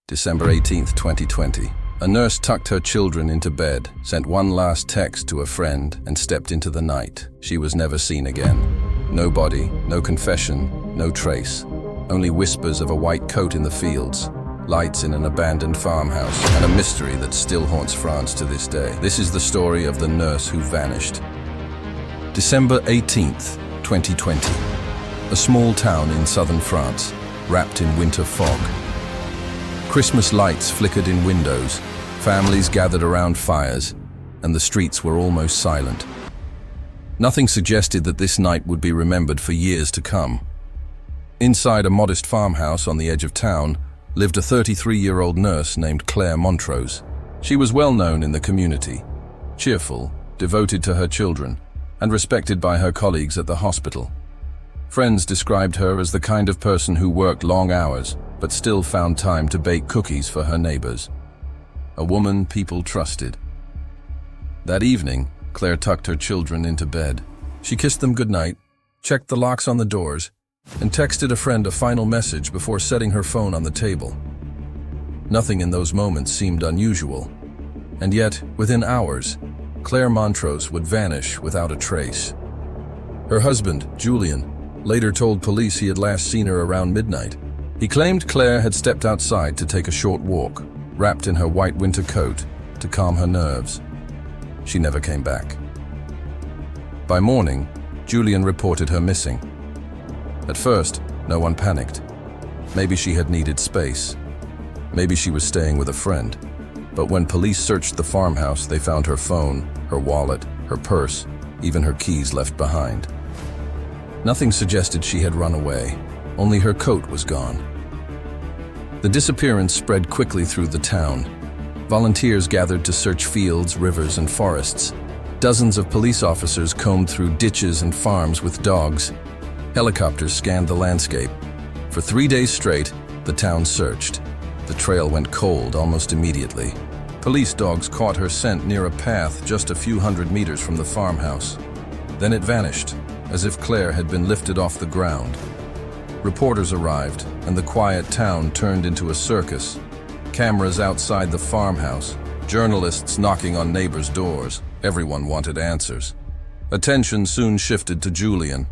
December 18th, 2020. A nurse tucked her children into bed, sent one last text to a friend, and stepped into the night. She was never seen again. No body, no confession, no trace. Only whispers of a white coat in the fields, lights in an abandoned farmhouse, and a mystery that still haunts France to this day. This is the story of the nurse who vanished. December 18th, 2020. A small town in southern France, wrapped in winter fog. Christmas lights flickered in windows, families gathered around fires, and the streets were almost silent. Nothing suggested that this night would be remembered for years to come. Inside a modest farmhouse on the edge of town lived a 33-year-old nurse named Claire Montrose. She was well known in the community, cheerful, devoted to her children, and respected by her colleagues at the hospital. Friends described her as the kind of person who worked long hours, but still found time to bake cookies for her neighbors. A woman people trusted. That evening, Claire tucked her children into bed. She kissed them goodnight, checked the locks on the doors, and texted a friend a final message before setting her phone on the table. Nothing in those moments seemed unusual, and yet, within hours, Claire Montrose would vanish without a trace. Her husband, Julian, later told police he had last seen her around midnight. He claimed Claire had stepped outside to take a short walk, wrapped in her white winter coat to calm her nerves. She never came back. By morning, Julian reported her missing. At first, no one panicked. Maybe she had needed space. Maybe she was staying with a friend. But when police searched the farmhouse, they found her phone, her wallet, her purse, even her keys left behind. Nothing suggested she had run away. Only her coat was gone. The disappearance spread quickly through the town. Volunteers gathered to search fields, rivers, and forests. Dozens of police officers combed through ditches and farms with dogs. Helicopters scanned the landscape. For 3 days straight, the town searched. The trail went cold almost immediately. Police dogs caught her scent near a path just a few hundred meters from the farmhouse. Then it vanished, as if Claire had been lifted off the ground. Reporters arrived, and the quiet town turned into a circus. Cameras outside the farmhouse, journalists knocking on neighbors' doors. Everyone wanted answers. Attention soon shifted to Julian.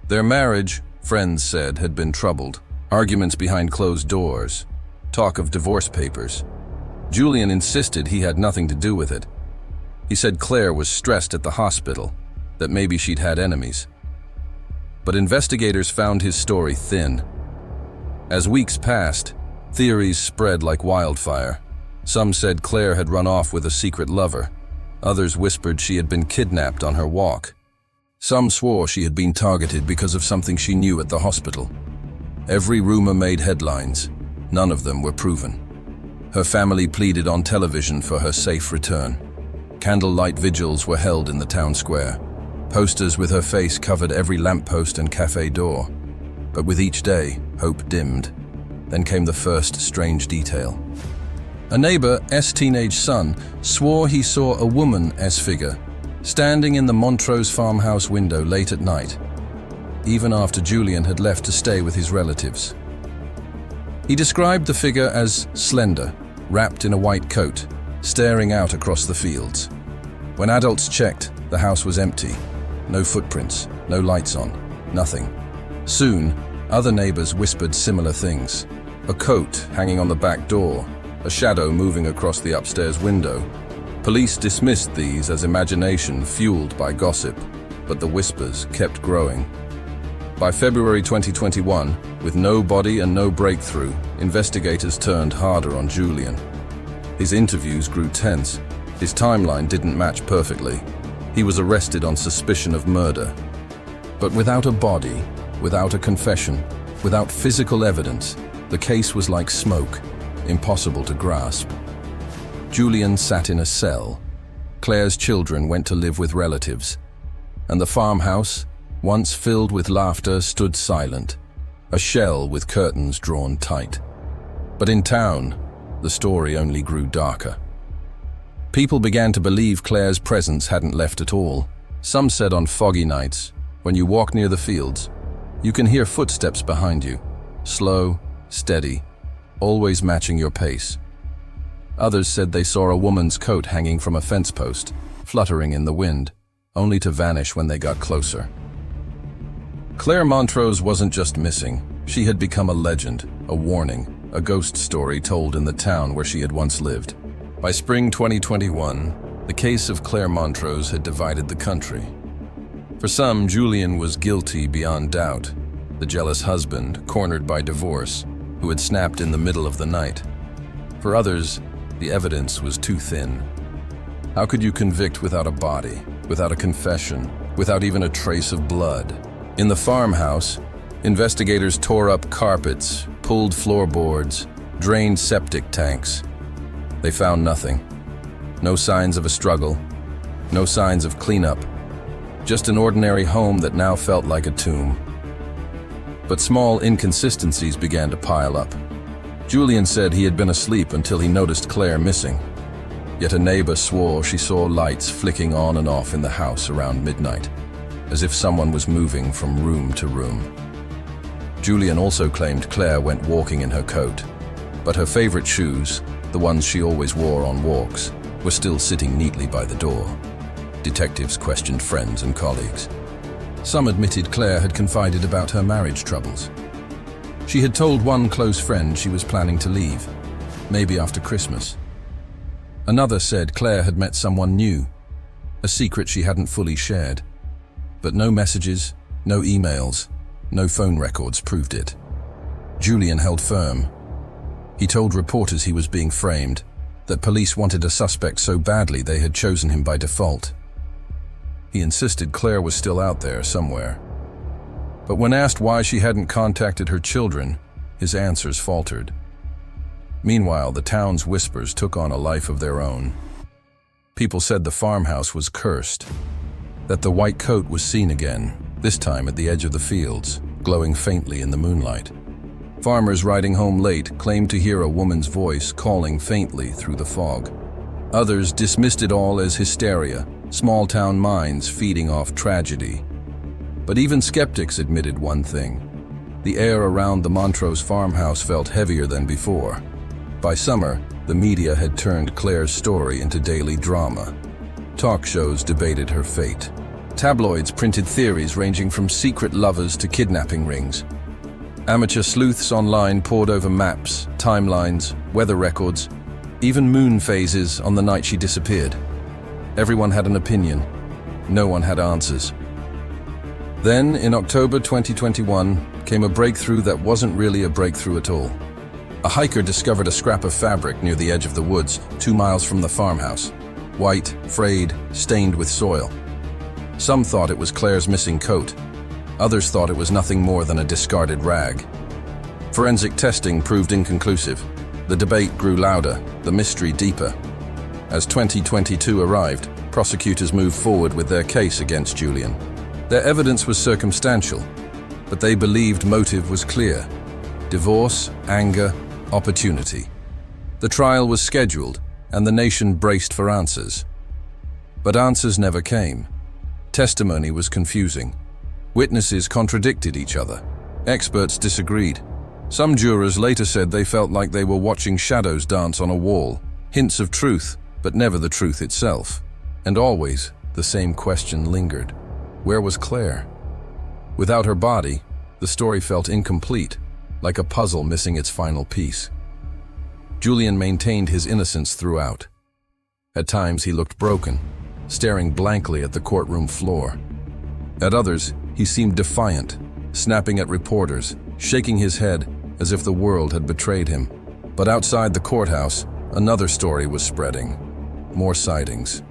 Their marriage, friends said, had been troubled. Arguments behind closed doors. Talk of divorce papers. Julian insisted he had nothing to do with it. He said Claire was stressed at the hospital, that maybe she'd had enemies. But investigators found his story thin. As weeks passed, theories spread like wildfire. Some said Claire had run off with a secret lover. Others whispered she had been kidnapped on her walk. Some swore she had been targeted because of something she knew at the hospital. Every rumor made headlines. None of them were proven. Her family pleaded on television for her safe return. Candlelight vigils were held in the town square. Posters with her face covered every lamppost and cafe door. But with each day, hope dimmed. Then came the first strange detail. A neighbor's teenage son swore he saw a woman's figure standing in the Montrose farmhouse window late at night, even after Julian had left to stay with his relatives. He described the figure as slender, wrapped in a white coat, staring out across the fields. When adults checked, the house was empty. No footprints, no lights on, nothing. Soon, other neighbors whispered similar things. A coat hanging on the back door, a shadow moving across the upstairs window. Police dismissed these as imagination fueled by gossip, but the whispers kept growing. By February 2021, with no body and no breakthrough, investigators turned harder on Julian. His interviews grew tense. His timeline didn't match perfectly. He was arrested on suspicion of murder. But without a body, without a confession, without physical evidence, the case was like smoke, impossible to grasp. Julian sat in a cell. Claire's children went to live with relatives. And the farmhouse, once filled with laughter, stood silent, a shell with curtains drawn tight. But in town, the story only grew darker. People began to believe Claire's presence hadn't left at all. Some said on foggy nights, when you walk near the fields, you can hear footsteps behind you, slow, steady, always matching your pace. Others said they saw a woman's coat hanging from a fence post, fluttering in the wind, only to vanish when they got closer. Claire Montrose wasn't just missing. She had become a legend, a warning, a ghost story told in the town where she had once lived. By spring 2021, the case of Claire Montrose had divided the country. For some, Julian was guilty beyond doubt, the jealous husband, cornered by divorce, who had snapped in the middle of the night. For others, the evidence was too thin. How could you convict without a body, without a confession, without even a trace of blood? In the farmhouse, investigators tore up carpets, pulled floorboards, drained septic tanks. They found nothing. No signs of a struggle, no signs of cleanup, just an ordinary home that now felt like a tomb. But small inconsistencies began to pile up. Julian said he had been asleep until he noticed Claire missing. Yet a neighbor swore she saw lights flicking on and off in the house around midnight, as if someone was moving from room to room. Julian also claimed Claire went walking in her coat, but her favorite shoes, the ones she always wore on walks, were still sitting neatly by the door. Detectives questioned friends and colleagues. Some admitted Claire had confided about her marriage troubles. She had told one close friend she was planning to leave, maybe after Christmas. Another said Claire had met someone new, a secret she hadn't fully shared. But no messages, no emails, no phone records proved it. Julian held firm. He told reporters he was being framed, that police wanted a suspect so badly they had chosen him by default. He insisted Claire was still out there somewhere. But when asked why she hadn't contacted her children, his answers faltered. Meanwhile, the town's whispers took on a life of their own. People said the farmhouse was cursed, that the white coat was seen again, this time at the edge of the fields, glowing faintly in the moonlight. Farmers riding home late claimed to hear a woman's voice calling faintly through the fog. Others dismissed it all as hysteria, small-town minds feeding off tragedy. But even skeptics admitted one thing. The air around the Montrose farmhouse felt heavier than before. By summer, the media had turned Claire's story into daily drama. Talk shows debated her fate. Tabloids printed theories ranging from secret lovers to kidnapping rings. Amateur sleuths online pored over maps, timelines, weather records, even moon phases on the night she disappeared. Everyone had an opinion. No one had answers. Then, in October 2021, came a breakthrough that wasn't really a breakthrough at all. A hiker discovered a scrap of fabric near the edge of the woods, 2 miles from the farmhouse. White, frayed, stained with soil. Some thought it was Claire's missing coat. Others thought it was nothing more than a discarded rag. Forensic testing proved inconclusive. The debate grew louder, the mystery deeper. As 2022 arrived, prosecutors moved forward with their case against Julian. Their evidence was circumstantial, but they believed motive was clear. Divorce, anger, opportunity. The trial was scheduled, and the nation braced for answers. But answers never came. Testimony was confusing. Witnesses contradicted each other. Experts disagreed. Some jurors later said they felt like they were watching shadows dance on a wall. Hints of truth, but never the truth itself. And always, the same question lingered. Where was Claire? Without her body, the story felt incomplete, like a puzzle missing its final piece. Julian maintained his innocence throughout. At times he looked broken, staring blankly at the courtroom floor. At others, he seemed defiant, snapping at reporters, shaking his head as if the world had betrayed him. But outside the courthouse, another story was spreading. More sightings.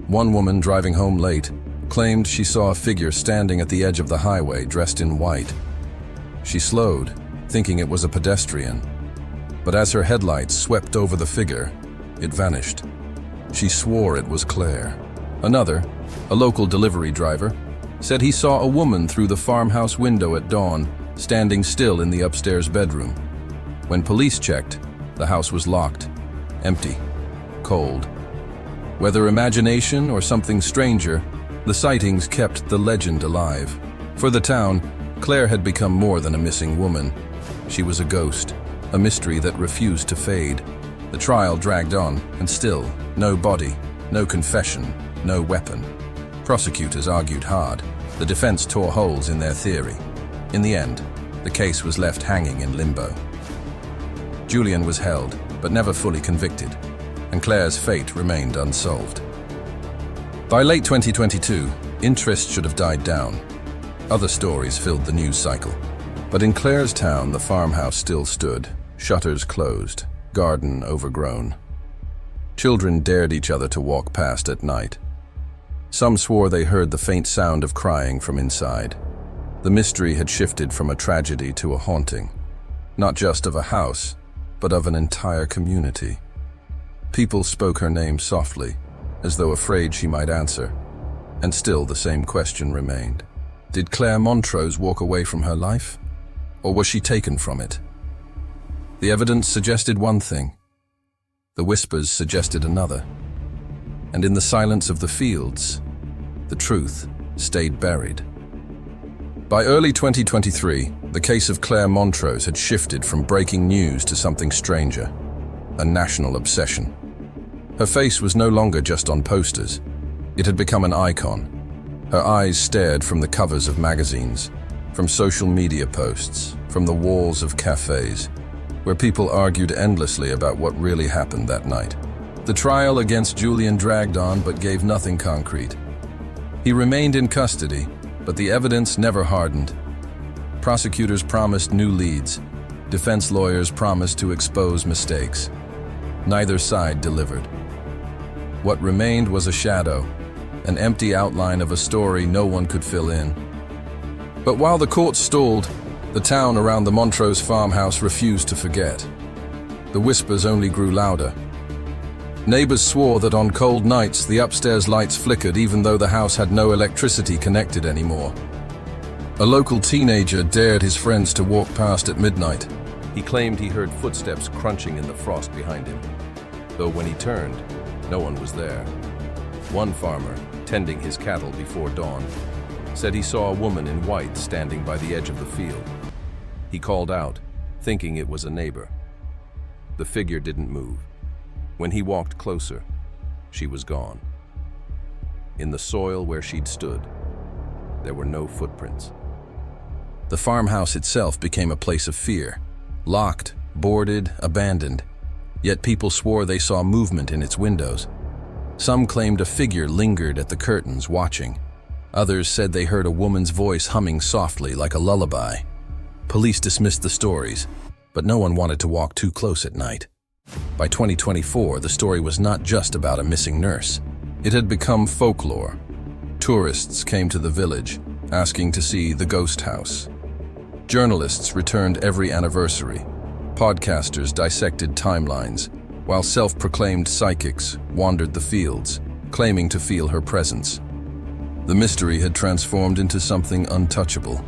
One woman driving home late claimed she saw a figure standing at the edge of the highway dressed in white. She slowed, thinking it was a pedestrian. But as her headlights swept over the figure, it vanished. She swore it was Claire. Another, a local delivery driver, said he saw a woman through the farmhouse window at dawn, standing still in the upstairs bedroom. When police checked, the house was locked, empty, cold. Whether imagination or something stranger, the sightings kept the legend alive. For the town, Claire had become more than a missing woman. She was a ghost, a mystery that refused to fade. The trial dragged on, and still, no body, no confession, no weapon. Prosecutors argued hard. The defense tore holes in their theory. In the end, the case was left hanging in limbo. Julian was held, but never fully convicted, and Claire's fate remained unsolved. By late 2022, interest should have died down. Other stories filled the news cycle. But in Claire's town, the farmhouse still stood, shutters closed, garden overgrown. Children dared each other to walk past at night. Some swore they heard the faint sound of crying from inside. The mystery had shifted from a tragedy to a haunting, not just of a house, but of an entire community. People spoke her name softly, as though afraid she might answer, and still the same question remained. Did Claire Montrose walk away from her life, or was she taken from it? The evidence suggested one thing. The whispers suggested another. And in the silence of the fields, the truth stayed buried. By early 2023, the case of Claire Montrose had shifted from breaking news to something stranger, a national obsession. Her face was no longer just on posters. It had become an icon. Her eyes stared from the covers of magazines, from social media posts, from the walls of cafes, where people argued endlessly about what really happened that night. The trial against Julian dragged on but gave nothing concrete. He remained in custody, but the evidence never hardened. Prosecutors promised new leads. Defense lawyers promised to expose mistakes. Neither side delivered. What remained was a shadow, an empty outline of a story no one could fill in. But while the court stalled, the town around the Montrose farmhouse refused to forget. The whispers only grew louder. Neighbors swore that on cold nights the upstairs lights flickered even though the house had no electricity connected anymore. A local teenager dared his friends to walk past at midnight. He claimed he heard footsteps crunching in the frost behind him, though when he turned, no one was there. One farmer, tending his cattle before dawn, said he saw a woman in white standing by the edge of the field. He called out, thinking it was a neighbor. The figure didn't move. When he walked closer, she was gone. In the soil where she'd stood, there were no footprints. The farmhouse itself became a place of fear, locked, boarded, abandoned. Yet people swore they saw movement in its windows. Some claimed a figure lingered at the curtains watching. Others said they heard a woman's voice humming softly like a lullaby. Police dismissed the stories, but no one wanted to walk too close at night. By 2024, the story was not just about a missing nurse. It had become folklore. Tourists came to the village, asking to see the ghost house. Journalists returned every anniversary. Podcasters dissected timelines, while self-proclaimed psychics wandered the fields, claiming to feel her presence. The mystery had transformed into something untouchable,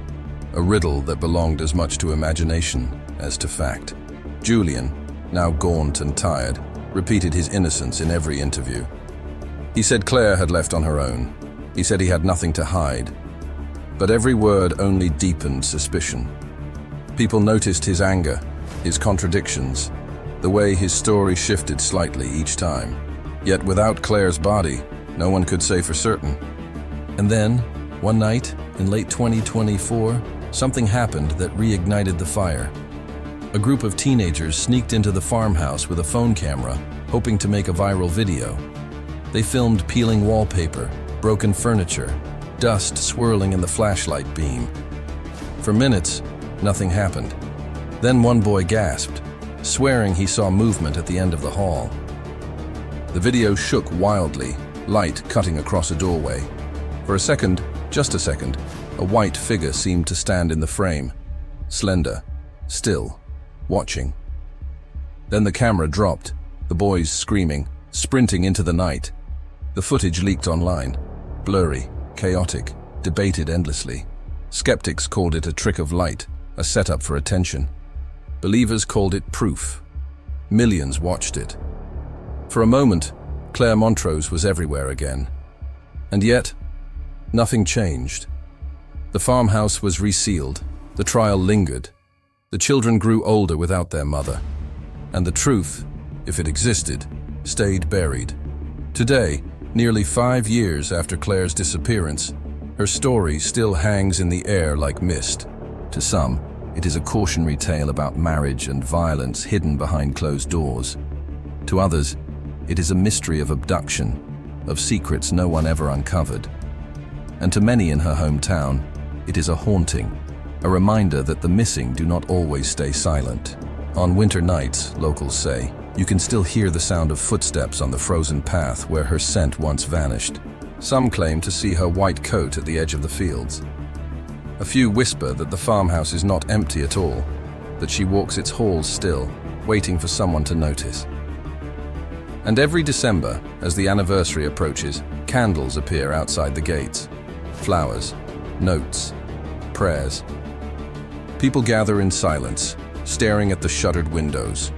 a riddle that belonged as much to imagination as to fact. Julian, now gaunt and tired, repeated his innocence in every interview. He said Claire had left on her own. He said he had nothing to hide. But every word only deepened suspicion. People noticed his anger, his contradictions, the way his story shifted slightly each time. Yet without Claire's body, no one could say for certain. And then, one night, in late 2024, something happened that reignited the fire. A group of teenagers sneaked into the farmhouse with a phone camera, hoping to make a viral video. They filmed peeling wallpaper, broken furniture, dust swirling in the flashlight beam. For minutes, nothing happened. Then one boy gasped, swearing he saw movement at the end of the hall. The video shook wildly, light cutting across a doorway. For a second, just a second, a white figure seemed to stand in the frame, slender, still, watching. Then the camera dropped, the boys screaming, sprinting into the night. The footage leaked online, blurry, chaotic, debated endlessly. Skeptics called it a trick of light, a setup for attention. Believers called it proof. Millions watched it. For a moment, Claire Montrose was everywhere again. And yet, nothing changed. The farmhouse was resealed, the trial lingered, The children grew older without their mother, and the truth, if it existed, stayed buried. Today, nearly 5 years after Claire's disappearance, her story still hangs in the air like mist. To some, it is a cautionary tale about marriage and violence hidden behind closed doors. To others, it is a mystery of abduction, of secrets no one ever uncovered. And to many in her hometown, it is a haunting, a reminder that the missing do not always stay silent. On winter nights, locals say, you can still hear the sound of footsteps on the frozen path where her scent once vanished. Some claim to see her white coat at the edge of the fields. A few whisper that the farmhouse is not empty at all, that she walks its halls still, waiting for someone to notice. And every December, as the anniversary approaches, candles appear outside the gates. Flowers, notes, prayers. People gather in silence, staring at the shuttered windows.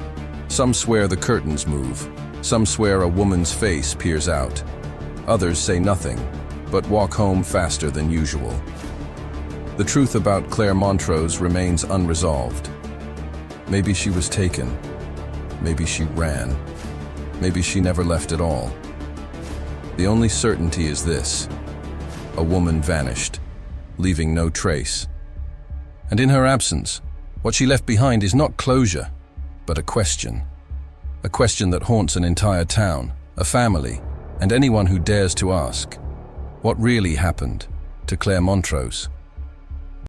Some swear the curtains move. Some swear a woman's face peers out. Others say nothing, but walk home faster than usual. The truth about Claire Montrose remains unresolved. Maybe she was taken. Maybe she ran. Maybe she never left at all. The only certainty is this: a woman vanished, leaving no trace. And in her absence, what she left behind is not closure, but a question. A question that haunts an entire town, a family, and anyone who dares to ask, what really happened to Claire Montrose?